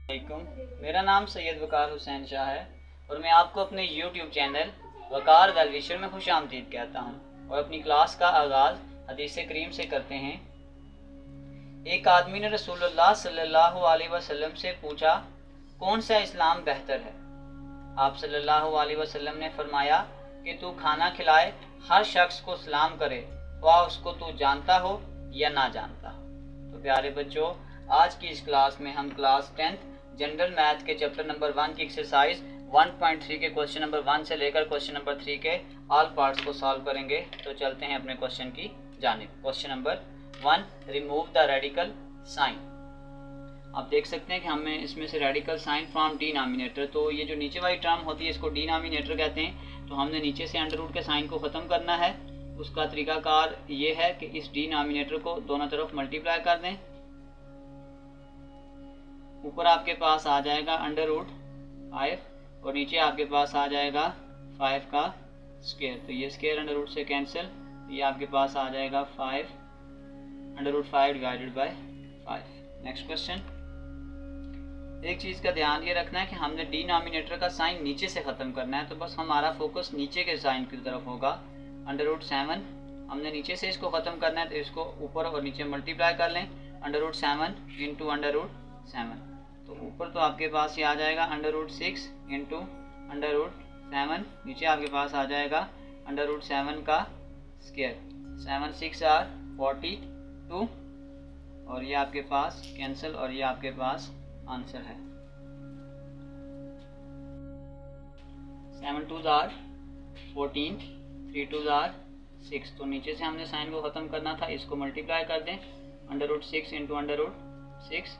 वालेकुम। मेरा नाम सैयद वकार हुसैन शाह है और मैं आपको अपने YouTube चैनल वकार द विशर में खुश आमदीद कहता हूँ और अपनी क्लास का आगाज़ हदीस करीम से करते हैं। एक आदमी ने रसूलुल्लाह सल्लल्लाहु अलैहि वसल्लम से पूछा, कौन सा इस्लाम बेहतर है? आप सल्लल्लाहु अलैहि वसल्लम ने फरमाया कि तू खाना खिलाए, हर शख्स को सलाम करे, वह उसको तू जानता हो या ना जानता हो। तो प्यारे बच्चों, आज की इस क्लास में हम क्लास 10th जनरल मैथ के चैप्टर नंबर 1 की एक्सरसाइज 1.3 के क्वेश्चन नंबर 1 से लेकर क्वेश्चन नंबर 3 के ऑल पार्ट्स को सॉल्व करेंगे। तो चलते हैं अपने क्वेश्चन की जानिब। Question number 1, remove the radical sign. आप देख सकते हैं कि हमें इसमें से रेडिकल साइन फ्रॉम डिनोमिनेटर, तो ये जो नीचे वाली टर्म होती है इसको डिनोमिनेटर कहते हैं। तो हमने नीचे से अंडर रूट के साइन को ख़त्म करना है। उसका तरीकाकार ये है कि इस डिनोमिनेटर को दोनों तरफ मल्टीप्लाई कर दें। ऊपर आपके पास आ जाएगा अंडर रूट 5 और नीचे आपके पास आ जाएगा 5 का स्क्वायर। तो ये स्क्वायर अंडर रूट से कैंसिल, ये आपके पास आ जाएगा 5 under root 5 divided by 5। Next question. एक चीज़ का ध्यान ये रखना है कि हमने डिनोमिनेटर का साइन नीचे से ख़त्म करना है, तो बस हमारा फोकस नीचे के साइन की तरफ होगा। अंडर रूट 7 हमने नीचे से इसको ख़त्म करना है, तो इसको ऊपर और नीचे मल्टीप्लाई कर लें। Under root 7 into under root 7, तो ऊपर तो आपके पास ये आ जाएगा under root 6 into under root 7, नीचे आपके पास आ जाएगा अंडर रूट 7 का स्क्वायर। 7 6 आर 42 और ये आपके पास कैंसिल और ये आपके पास आंसर है। 7 2 आर 14, 3 2 आर 6। तो नीचे से हमने साइन को ख़त्म करना था, इसको मल्टीप्लाई कर दें। Under root 6 into under root 6,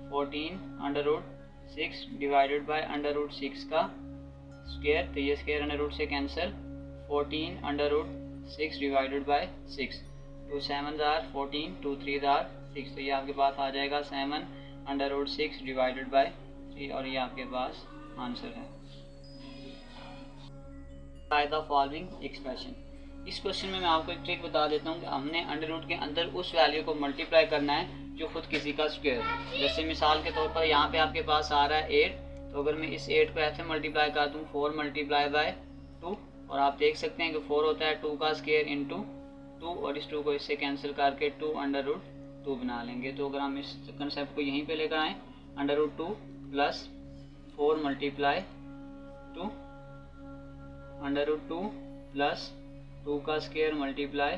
14 under root 6 divided by under root 6 का स्क्वायर। तो ये स्क्वायर अंडर रूट से cancel. 14 under root 6 divided by 6। 2 7 are 14, 2 3 are 6। तो ये आपके पास आ जाएगा 7 अंडर रूट 6 डिवाइडेड बाय 3 और ये आपके पास आंसर है। By the following expression. इस क्वेश्चन में मैं आपको एक ट्रिक बता देता हूँ कि हमने अंडर रूट के अंदर उस वैल्यू को मल्टीप्लाई करना है जो खुद किसी का स्क्वायर है। जैसे मिसाल के तौर पर यहाँ पे आपके पास आ रहा है 8, तो अगर मैं इस 8 को ऐसे मल्टीप्लाई कर दूँ 4 मल्टीप्लाई बाय 2, और आप देख सकते हैं कि 4 होता है 2 का स्क्वायर इंटू 2 और इस 2 को इससे कैंसिल करके 2 अंडर रूट 2 बना लेंगे। तो अगर हम इस कंसेप्ट को यहीं पे लेकर आएँ, under root 2 plus 4 multiply 2 under root 2 plus 2 का स्क्वायर मल्टीप्लाई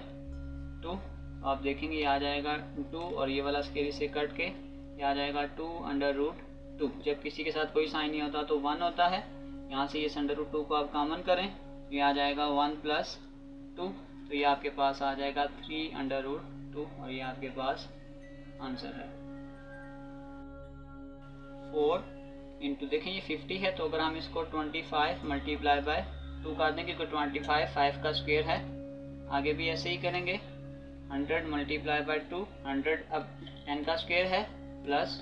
2, आप देखेंगे ये आ जाएगा 2 और ये वाला स्क्वायर इसे कट के ये आ जाएगा 2 अंडर रूट 2। जब किसी के साथ कोई साइन नहीं होता तो 1 होता है। यहाँ से इस अंडर रूट 2 को आप कॉमन करें, ये आ जाएगा 1 प्लस 2, तो ये आपके पास आ जाएगा 3 अंडर रूट 2 और ये आपके पास आंसर है। 4 इंटू, देखें ये 50 है, तो अगर हम इसको 25 मल्टीप्लाई बाय 2 कर दें, क्योंकि 25 5 का स्क्वायर है। आगे भी ऐसे ही करेंगे। 100 मल्टीप्लाई बाय 2, 100 अब 10 का स्क्वायर है, प्लस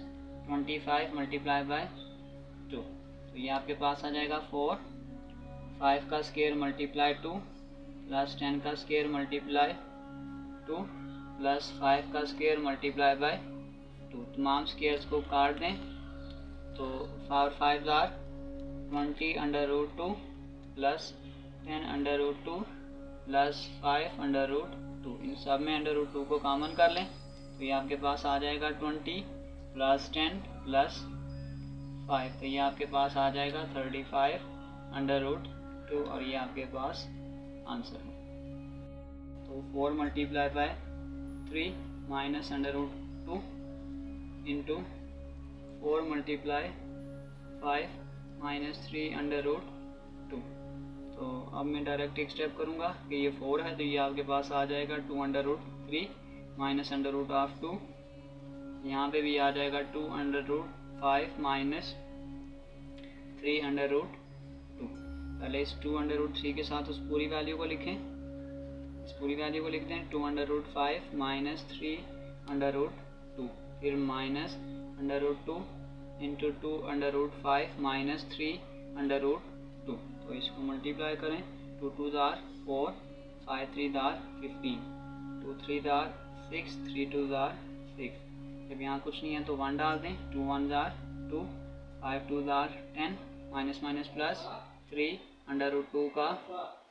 25 मल्टीप्लाई बाय 2, तो ये आपके पास आ जाएगा 4, 5 का स्क्वायर मल्टीप्लाई 2 प्लस 10 का स्क्वायर मल्टीप्लाई 2 प्लस 5 का स्क्वायर मल्टीप्लाई बाय 2। तमाम स्क्वायर्स को काट दें, तो 4 5 are 20 under root 2 plus 10 under root 2 plus 5 under root 2। इन सब में अंडर रूट 2 को कॉमन कर लें, तो ये आपके पास आ जाएगा 20 प्लस 10 प्लस 5, तो ये आपके पास आ जाएगा 35 अंडर रूट 2 और ये आपके पास आंसर है। तो 4 multiply by 3 minus under root 2 into 4 multiply 5 minus 3 under root 2। तो अब मैं डायरेक्ट एक स्टेप करूँगा कि ये 4 है, तो ये आपके पास आ जाएगा 2 under root 3 minus under root of 2। यहाँ पे भी आ जाएगा 2 under root 5 minus 3 under root 2। पहले इस 2 अंडर रूट 3 के साथ उस पूरी वैल्यू को लिखें, इस पूरी वैल्यू को लिख दें 2 under root 5 minus 3 under root 2, फिर minus under root 2 into 2 under root 5 minus 3 under root 2। तो इसको मल्टीप्लाई करें, 2 2 आर 4, 5 3 आर 15, 2 3 आर 6, 3 2 आर 6। जब यहाँ कुछ नहीं है तो 1 डाल दें, 2 1 आर 2, 5 2 जार 10 minus minus plus 3 under root 2 का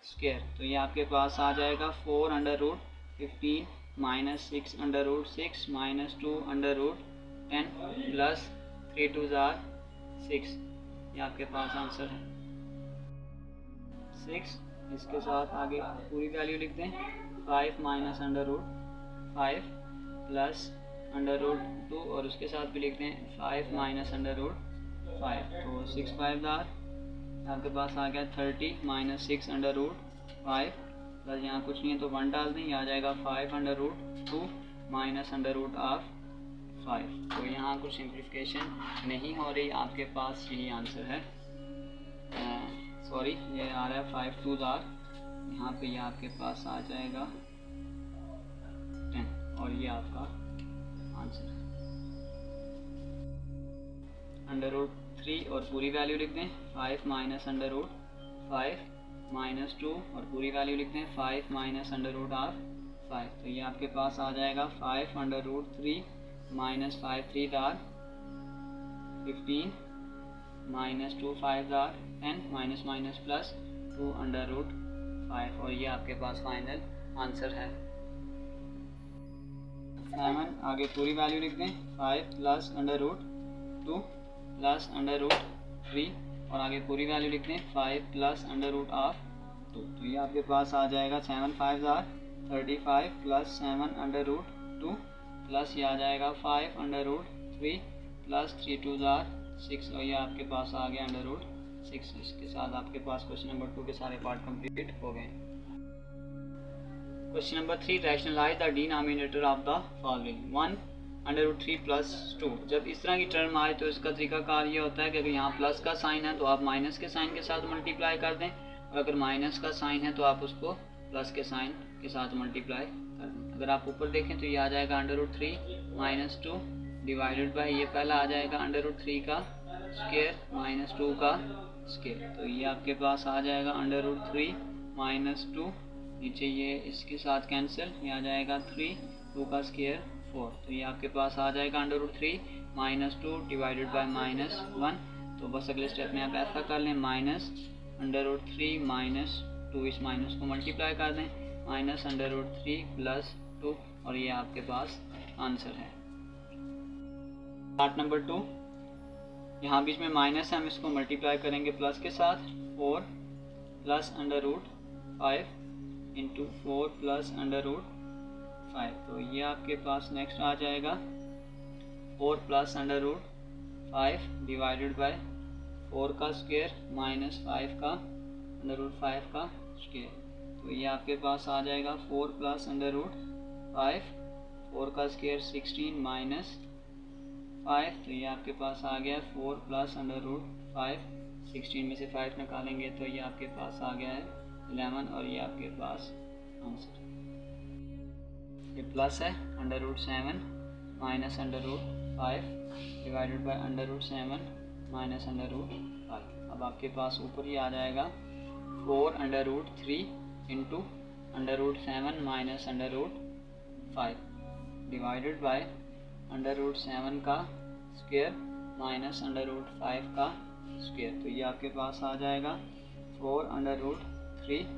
स्क्वायर। तो ये आपके पास आ जाएगा 4 under root 15 minus 6 under root 6 minus 2 under root 10 plus 3 2 जार 6। ये आपके पास आंसर है 6। इसके साथ आगे पूरी वैल्यू लिख दें 5 minus under root 5 plus under root 2 और उसके साथ भी लिख दें 5 माइनस अंडर रूट 5। तो 6 5 जार आपके पास आ गया 30 माइनस 6 अंडर रूट 5 प्लस यहाँ कुछ नहीं है तो 1 डाल दें, आ जाएगा 5 under root 2 minus under root of 5। तो यहाँ कुछ सिंप्लीफिकेशन नहीं हो रही, आपके पास यही आंसर है। सॉरी ये आ रहा है 5 2 जार, यहाँ पे ये आपके पास आ जाएगा 10 और ये आपका आंसर है। अंडर रूट 3 और पूरी वैल्यू लिख दें 5 माइनस अंडर रूट 5 माइनस 2 और पूरी वैल्यू लिख दें 5 माइनस अंडर रूट ऑफ 5। तो ये आपके पास आ जाएगा 5 अंडर रूट 3 माइनस 5 3 जार 15 माइनस 2 5 जार 10 minus minus plus 2 under root 5 और ये आपके पास फाइनल आंसर है 7। आगे पूरी वैल्यू लिख दें 5 plus under root 2 plus under root 3 और आगे पूरी वैल्यू लिख दें 5 प्लस अंडर रूट ऑफ 2। तो ये आपके पास आ जाएगा 7 5 जार 35 प्लस 7 अंडर रूट 2 प्लस ये आ जाएगा 5 अंडर रूट 3 प्लस 3 2 जार 6 और ये आपके पास आ गया अंडर रूट 6। इसके साथ आपके पास क्वेश्चन नंबर 2 के सारे पार्ट कंप्लीट हो गए। Question number 3, rationalise the denominator of the following 1 under root 3 plus 2। जब इस तरह की टर्म आए तो इसका तरीकाकार ये होता है कि अगर यहाँ प्लस का साइन है तो आप माइनस के साइन के साथ मल्टीप्लाई कर दें और अगर माइनस का साइन है तो आप उसको प्लस के साइन के साथ मल्टीप्लाई कर दें। अगर आप ऊपर देखें तो ये आ जाएगा under root 3 minus 2 divided by ये पहला आ जाएगा अंडर रूट 3 का स्क्वायर माइनस 2 का स्क्वायर। तो ये आपके पास आ जाएगा अंडर रूट 3 माइनस 2, नीचे ये इसके साथ कैंसिल, ये आ जाएगा 3 2 का स्क्वायर 4। तो ये आपके पास आ जाएगा under root 3 minus 2 divided by minus 1। तो बस अगले स्टेप में आप ऐसा कर लें माइनस अंडर रूट 3 माइनस 2, इस माइनस को मल्टीप्लाई कर दें माइनस अंडर रूट 3 प्लस 2 और ये आपके पास आंसर है। पार्ट नंबर 2, यहाँ बीच में माइनस है, हम इसको मल्टीप्लाई करेंगे प्लस के साथ 4 plus under root 5 into 4 plus under root 5। तो ये आपके पास नेक्स्ट आ जाएगा 4 plus under root 5 divided by 4 का स्क्वायर माइनस 5 का अंडर रूट 5 का स्क्वायर। तो ये आपके पास आ जाएगा 4 प्लस अंडर रूट 5 4 का स्क्वायर 16 माइनस 5। तो ये आपके पास आ गया 4 प्लस अंडर रूट 5, 16 में से 5 निकालेंगे तो ये आपके पास आ गया है 11 और ये आपके पास आंसर। ये प्लस है under root 7 minus under root 5 divided by under root 7 minus under root 5। अब आपके पास ऊपर ही आ जाएगा 4 under root 3 into under root 7 minus under root 5 divided by under root 7 का स्क्वायर माइनस अंडर रूट 5 का स्क्वायर। तो ये आपके पास आ जाएगा 4 under root 3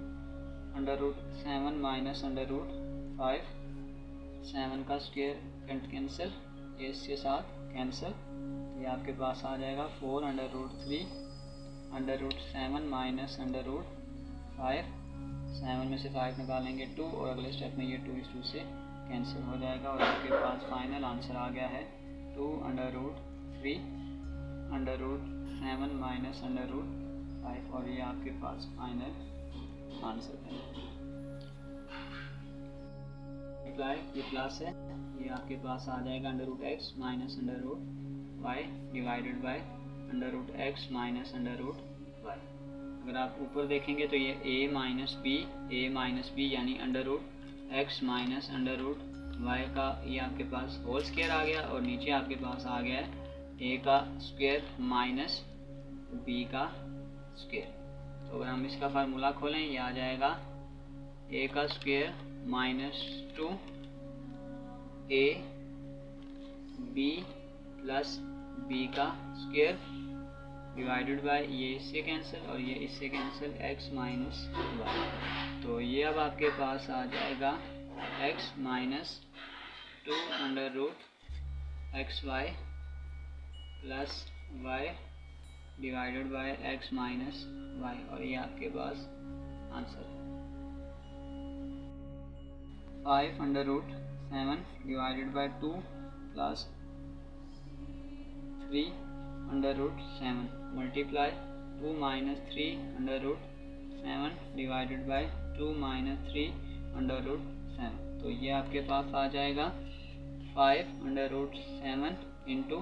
under root 7 minus under root 5, 7 का स्क्वायर कैंसिल, ये इसके साथ कैंसिल। ये आपके पास आ जाएगा 4 under root 3 under root 7 minus under root 5, 7 में से 5 निकालेंगे 2 और अगले स्टेप में ये 2 इस 2 से कैंसिल हो जाएगा और आपके पास फाइनल आंसर आ गया है 2 under root 3 under root 7 minus under root 5 और ये आपके पास फाइनल आंसर है। ये प्लस है, ये आपके पास आ जाएगा under root x minus under root y divided by under root x minus under root y. अगर आप ऊपर देखेंगे तो ये a माइनस बी यानी under root x minus under root y का ये आपके पास होल स्क्वायर आ गया और नीचे आपके पास आ गया है a का स्क्वायर माइनस b का स्क्वायर। तो अगर हम इसका फार्मूला खोलें ये आ जाएगा a का square minus 2 a b plus b का स्क्वायर डिवाइडेड बाय ये इससे कैंसिल और ये इससे कैंसिल x माइनस वाई। तो ये अब आपके पास आ जाएगा x minus 2 under root x y plus y divided by x minus y, और ये आपके पास आंसर है। 5 under root 7 divided by 2 plus 3 under root 7 multiply 2 minus 3 under root 7 divided by 2 minus 3 under root 7। तो ये आपके पास आ जाएगा 5 under root 7 into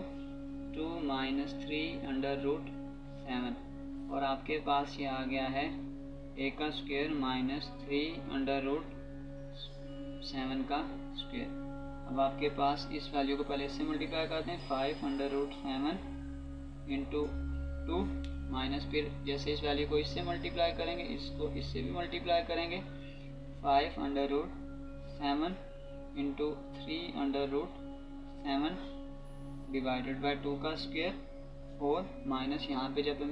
2 minus 3 under root 7, और आपके पास ये आ गया है a का स्क्वायर माइनस 3 अंडर रूट 7 का स्क्वायर। अब आपके पास इस वैल्यू को पहले इससे मल्टीप्लाई करते हैं, 5 अंडर रूट 7 इंटू 2 माइनस, फिर जैसे इस वैल्यू को इससे मल्टीप्लाई करेंगे इसको इससे भी मल्टीप्लाई करेंगे, 5 under root 7 into 3 under root 7 divided by 2 का स्क्वायर 4 माइनस, यहाँ पे जब हम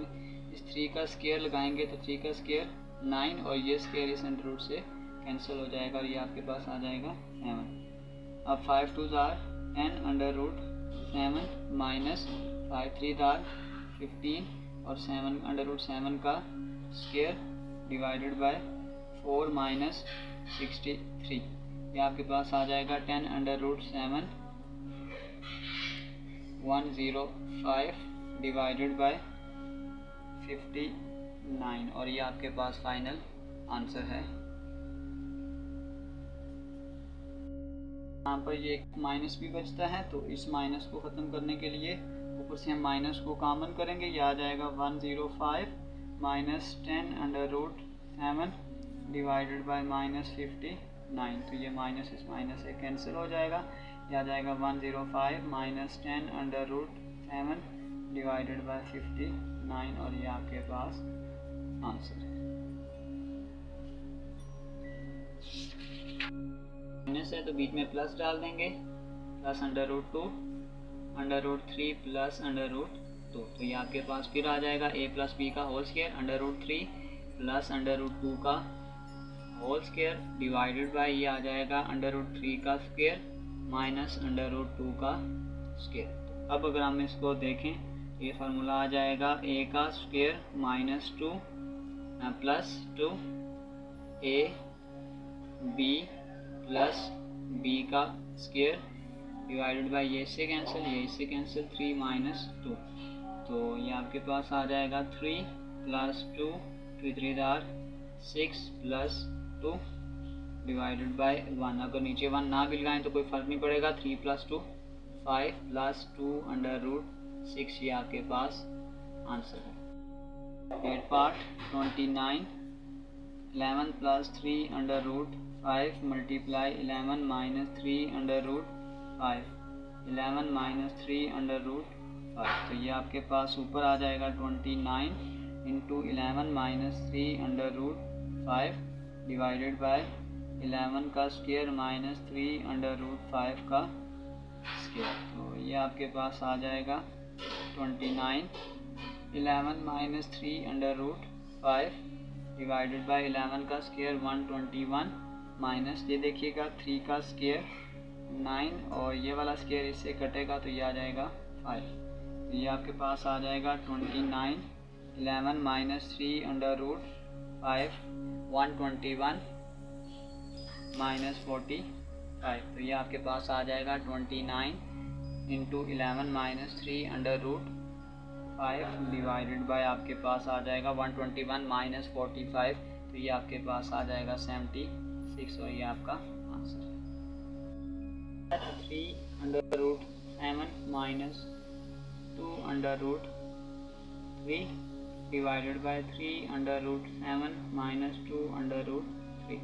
इस 3 का स्क्वायर लगाएंगे तो 3 का स्क्वायर 9 और ये स्क्वायर इस अंडर रूट से कैंसिल हो जाएगा और ये आपके पास आ जाएगा 7। अब 5 2 are 10 under root 7 minus 5 3 are 15 और 7 अंडर रूट 7 का स्क्वायर डिवाइडेड बाय 4 माइनस 63, ये आपके पास आ जाएगा 10 अंडर रूट 7 105 डिवाइडेड बाय 59, और ये आपके पास फाइनल आंसर है। यहाँ पर ये माइनस भी बचता है, तो इस माइनस को ख़त्म करने के लिए ऊपर से हम माइनस को कॉमन करेंगे, ये आ जाएगा 105 minus 10 under root 7 divided by minus 59, तो ये माइनस इस माइनस से कैंसिल हो जाएगा, ये आ जाएगा 105 minus 10 under root 7 divided by 59, और ये आपके पास आंसर है। माइनस है तो बीच में प्लस डाल देंगे, plus under root 2 under root 3 plus under root 2, तो ये आपके पास फिर आ जाएगा a प्लस बी का whole square under root 3 plus under root 2 का होल स्क्वायर डिवाइडेड बाय ये आ जाएगा अंडर रूट 3 का स्क्वायर माइनस अंडर रूट 2 का स्क्वायर। अब अगर हम इसको देखें, ये फार्मूला आ जाएगा a का square minus 2 plus 2 a b plus b का स्क्वायर डिवाइडेड बाय ये इससे कैंसिल ये इससे कैंसिल 3 माइनस 2, तो ये आपके पास आ जाएगा 3 plus 2 3 are 6 plus 2 divided by 1। अगर नीचे 1 ना भी लगाएं तो कोई फ़र्क नहीं पड़ेगा, 3 प्लस 2 5 प्लस 2 अंडर रूट 6, ये आपके पास आंसर है। That part 29 11 plus 3 under root 5 multiply 11 minus 3 under root 5 11 minus 3 under root 5, तो ये आपके पास ऊपर आ जाएगा 29 into 11 minus 3 under root 5 divided by 11 का स्क्वायर माइनस 3 अंडर रूट 5 का स्क्वायर, तो ये आपके पास आ जाएगा 29 11 minus 3 under root 5 divided by 11 का स्क्वायर 121 माइनस ये देखिएगा 3 का स्क्वायर 9 और ये वाला स्क्वायर इससे कटेगा तो ये आ जाएगा 5, तो ये आपके पास आ जाएगा 29 11 माइनस 3 अंडर रूट 5 121 माइनस 45, तो ये आपके पास आ जाएगा 29 into 11 minus 3 under root 5 divided by आपके पास आ जाएगा 121 माइनस 45, तो ये आपके पास आ जाएगा 76 और ये आपका आंसर है। 3 under root 7 minus 2 under root 3 divided by 3 under root 7 minus 2 under root 3,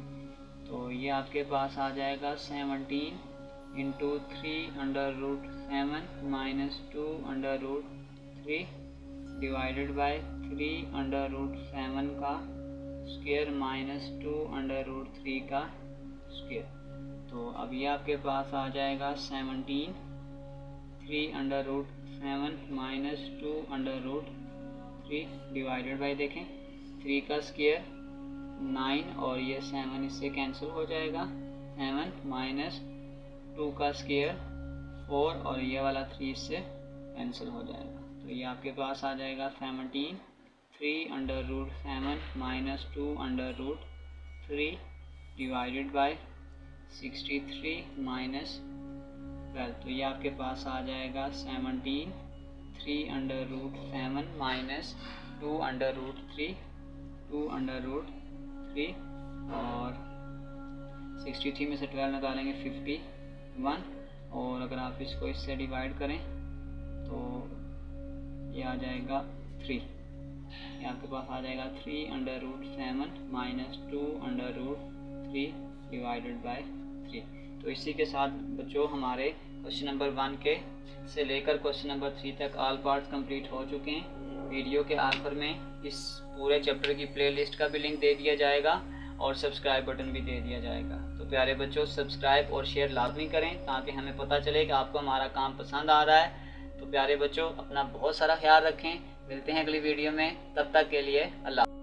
तो ये आपके पास आ जाएगा 17 into 3 under root 7 minus 2 under root 3 divided by 3 under root 7 का स्क्वायर माइनस 2 अंडर रूट 3 का स्क्वायर, तो अब ये आपके पास आ जाएगा 17 3 under root 7 minus 2 under root 3 divided by देखें 3 का स्क्वायर 9 और ये 7 इससे कैंसिल हो जाएगा। 7 माइनस 2 का स्क्वायर 4 और ये वाला 3 इससे कैंसिल हो जाएगा। तो ये आपके पास आ जाएगा 17। 3 under root 7 minus 2 under root 3 divided by 63 minus 12। तो ये आपके पास आ जाएगा 17। 3 under root 7 minus 2 under root 3 2 under root 3 और 63 में से 12 निकालेंगे 51 और अगर आप इसको इससे डिवाइड करें तो ये आ जाएगा 3। ये आपके पास आ जाएगा 3 under root 7 minus 2 under root 3 divided by 3। तो इसी के साथ बच्चों हमारे क्वेश्चन नंबर 1 के से लेकर क्वेश्चन नंबर 3 तक ऑल पार्ट्स कंप्लीट हो चुके हैं। वीडियो के आखिर में इस पूरे चैप्टर की प्लेलिस्ट का भी लिंक दे दिया जाएगा और सब्सक्राइब बटन भी दे दिया जाएगा। तो प्यारे बच्चों सब्सक्राइब और शेयर लाजमी करें ताकि हमें पता चले कि आपको हमारा काम पसंद आ रहा है। तो प्यारे बच्चों अपना बहुत सारा ख्याल रखें। मिलते हैं अगली वीडियो में, तब तक के लिए अल्लाह।